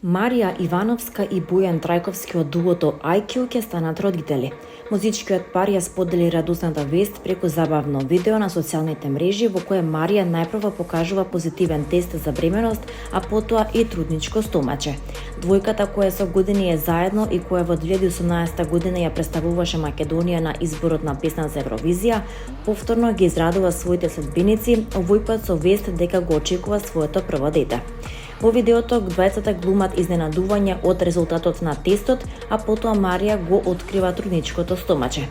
Марија Ивановска и Бојан Трајковски од дуото IQ ќе станат родители. Музичкиот пар ја сподели радосната вест преку забавно видео на социјалните мрежи во кое Марија најпрво покажува позитивен тест за бременост, а потоа и трудничко стомаче. Двојката која со години е заедно и која во 2018 година ја представуваше Македонија на изборот на песна за Евровизија, повторно ги израдува своите следбеници, овој пат со вест дека го очекува своето прво дете. Во видеото двајцата глумат изненадување од резултатот на тестот, а потоа Марија го открива трудничкото стомаче.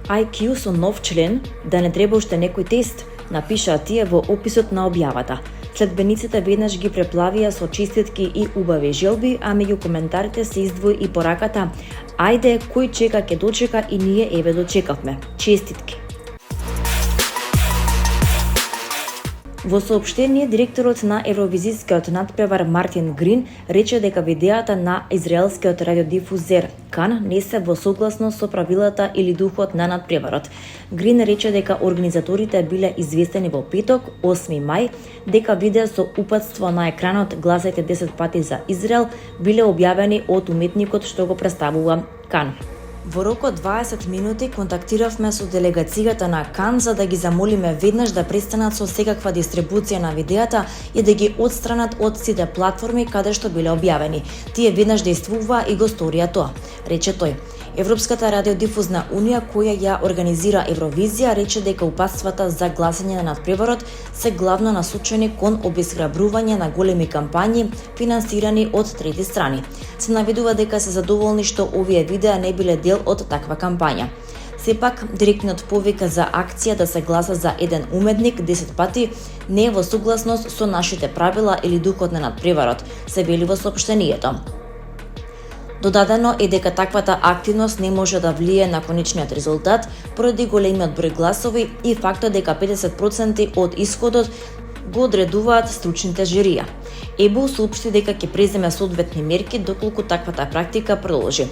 IQ со нов член, да не треба уште некој тест, напишаа тие во описот на објавата. Следбениците веднаш ги преплавија со честитки и убави желби, а меѓу коментарите се издвои и пораката: "Ајде, кој чека ќе дочека и ние еве дочекавме. Честитки." Во соопштение, директорот на Евровизискиот натпревар Мартин Грин рече дека видеата на израелскиот радиодифузер Кан не се во согласност со правилата или духот на натпреварот. Грин рече дека организаторите биле известени во петок, 8 мај, дека видеа со упатство на екранот "Гласајте 10 пати за Израел" биле објавени од уметникот што го представува Кан. Во рок од 20 минути контактиравме со делегацијата на Кан за да ги замолиме веднаш да престанат со секаква дистрибуција на видеата и да ги отстранат од сите платформи каде што биле објавени. Тие веднаш действуваа и го сторија тоа, рече тој. Европската радиодифузна унија, која ја организира Евровизија, рече дека упатствата за гласање на надпреварот се главно насочени кон обесхрабрување на големи кампањи финансирани од трети страни. Се наведува дека се задоволни што овие видеа не биле дел од таква кампања. Сепак, директниот повик за акција да се гласа за еден уметник 10 пати не е во согласност со нашите правила или духот на надпреварот, се вели во соопштението. Додадено е дека таквата активност не може да влие на конечниот резултат поради големиот број гласови и фактот дека 50% од исходот го одредуваат стручните жирија. ЕБУ соопшти дека ќе преземе соодветни мерки доколку таквата практика продолжи.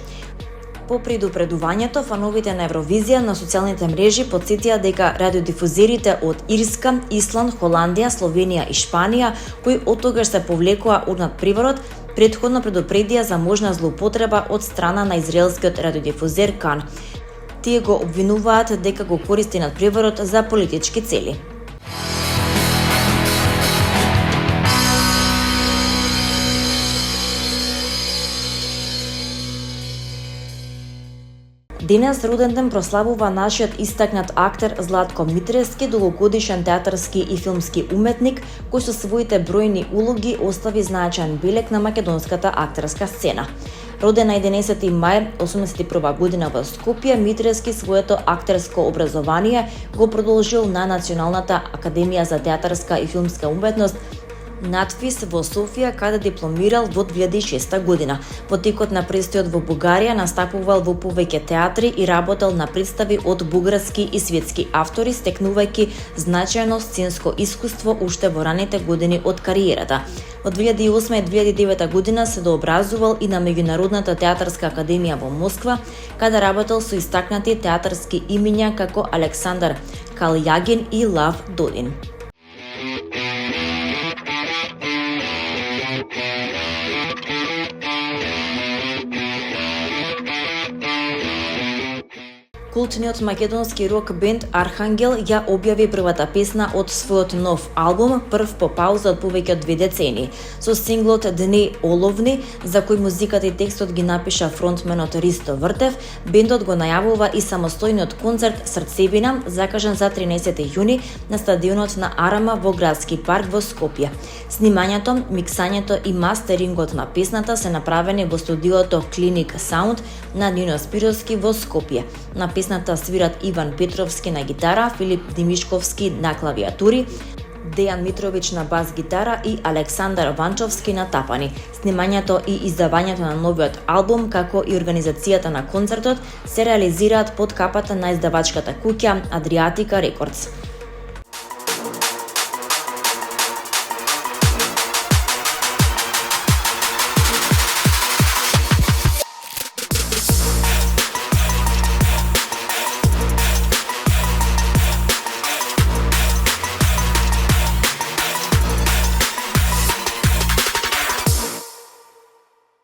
По предупредувањето, фановите на Евровизија на социјалните мрежи потсетија дека радиодифузерите од Ирска, Исланд, Холандија, Словенија и Шпанија, кои оттогаш се повлекоа од надпреварот, претходно предупредија за можна злоупотреба од страна на израелскиот радиодифузер Кан. Тие го обвинуваат дека го користи надпреварот за политички цели. Денес роденден прославува нашиот истакнат актер Златко Митревски, долгогодишен театарски и филмски уметник, кој со своите бројни улоги остави знаечен белег на македонската актерска сцена. Роден на 11 мај 1981 година во Скопје, Митревски своето актерско образование го продолжил на Националната академија за театарска и филмска уметност НАТФИС во Софија, каде дипломирал во 2006 година. Во текот на престојот во Бугарија настапувал во повеќе театри и работел на представи од бугарски и светски автори, стекнувајќи значајно сценско искуство уште во раните години од кариерата. Во 2008 и 2009 година се дообразувал и на Меѓународната театарска академија во Москва, каде работел со истакнати театарски имиња како Александар Калјагин и Лав Додин. Култниот македонски рок бенд Архангел ја објави првата песна од својот нов албум, прв по пауза од повеќе од 2 децении. Со синглот Дни оловни, за кој музиката и текстот ги напиша фронтменот Ристо Вртев, бендот го најавува и самостојниот концерт Срцебина, закажан за 13 јуни на стадионот на Арама во градски парк во Скопје. Снимањето, миксањето и мастерингот на песната се направени во студиото Clinic Sound на Нино Спировски во Скопје. На песната свират Иван Петровски на гитара, Филип Димишковски на клавиатури, Дејан Митровиќ на бас гитара и Александар Ванчовски на тапани. Снимањето и издавањето на новиот албум, како и организацијата на концертот, се реализираат под капата на издавачката куќа Адриатика Рекордс.